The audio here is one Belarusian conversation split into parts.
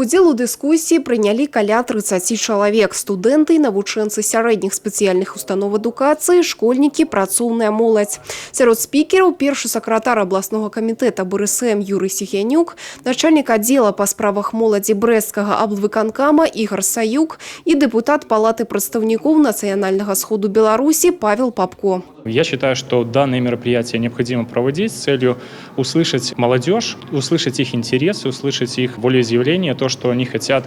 Удзел у дыскуссіі прынялі каля 30 чалавек. Студэнты і навучэнцы сярэдніх спецыяльных установ адукацыі, школьнікі, працоўная моладзь. Сярод спікераў першы сакратар абласнога камітэта БРСМ Юрый Сихянюк, начальник аддзела па справах моладзі Брэсцкага аблвыканкама Ігор Саюк и депутат Палаты прадстаўнікоў Нацыянальнага сходу Беларуси Павел Попко. Я считаю, что данное мероприятие необходимо проводить с целью услышать молодежь, услышать их интересы, услышать их волеизъявление, то, что они хотят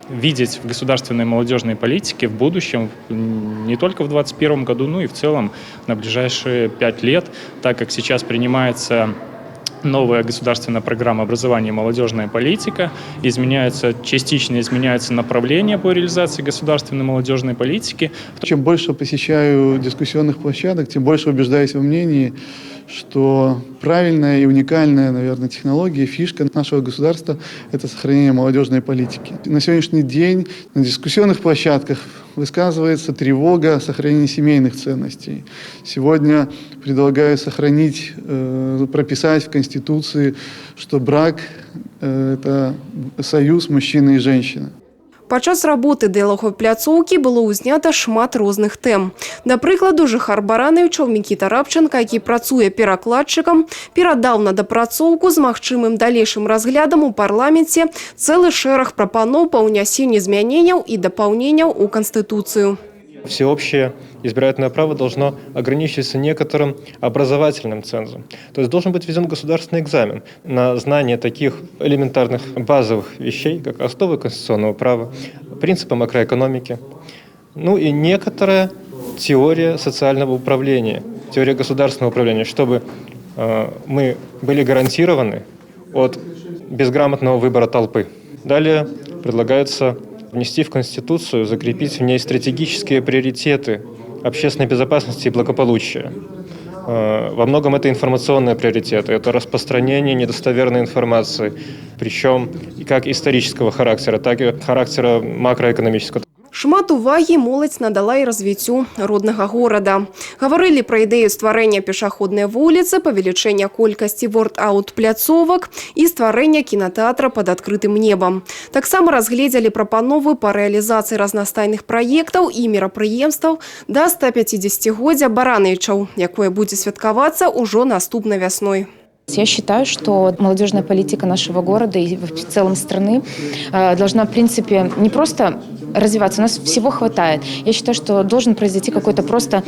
видеть в государственной молодежной политике в будущем, не только в 2021 году, но и в целом на ближайшие 5 лет, так как сейчас принимается новая государственная программа образования и молодежная политика, частично изменяется направление по реализации государственной молодежной политики. Чем больше посещаю дискуссионных площадок, тем больше убеждаюсь во мнении, что правильная и уникальная, наверное, технология, фишка нашего государства – это сохранение молодежной политики. На сегодняшний день на дискуссионных площадках высказывается тревога о сохранении семейных ценностей. Сегодня предлагаю прописать в Конституции, что брак – это союз мужчины и женщины. Падчас работы дыялоговай пляцоўкі было ўзнята шмат розных тэм. Да прыкладу, жыхар Баранавічаў Мікіта Рабченка, які працуе перакладчыкам, перадаў на дапрацоўку з магчымым далейшым разглядам у парламенце цэлы шэраг прапаноў па ўнясенні змяненняў і дапаўненняў у Канстытуцыю. Всеобщее избирательное право должно ограничиваться некоторым образовательным цензом. То есть должен быть введен государственный экзамен на знание таких элементарных базовых вещей, как основы конституционного права, принципы макроэкономики, ну и некоторая теория социального управления, теория государственного управления, чтобы мы были гарантированы от безграмотного выбора толпы. Далее предлагается внести в Конституцию, закрепить в ней стратегические приоритеты общественной безопасности и благополучия. Во многом это информационные приоритеты, это распространение недостоверной информации, причем как исторического характера, так и характера макроэкономического. Шмат увагі моладзь надала і развіццю роднага горада. Гаварылі пра ідэю стварэння пешаходнай вуліцы, павелічэння колькасці ворд-аут пляцовак і стварэння кінатэатра пад адкрытым небам. Таксама разгледзелі прапановы па рэалізацыі разнастайных праектаў і мерапрыемстваў да 150-годдзя Баранавічаў, якое будзе святкавацца ўжо наступнай вясной. Я считаю, что молодежная политика нашего города и в целом страны должна, в принципе, не просто развиваться, у нас всего хватает. Я считаю, что должен произойти какой-то просто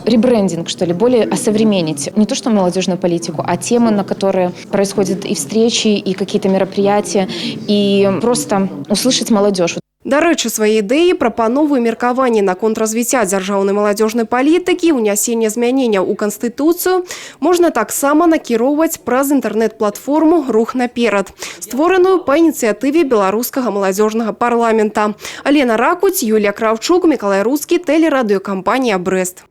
ребрендинг, что ли, более осовременить не то что молодежную политику, а темы, на которые происходят и встречи, и какие-то мероприятия, и просто услышать молодежь. Дарэчы, свае ідэі, прапановы і меркаванні наконт развіцця дзяржаўнай маладзёжнай палітыкі, унясення змяненняў у Канстытуцыю можна таксама накіроўваць праз інтэрнэт-платформу «Рух наперад», створаную па ініцыятыве беларускага маладзёжнага парламента. Алена Ракуць, Юлія Кравчук, Мікалай Рускі, тэлерадыёкампанія «Брэст».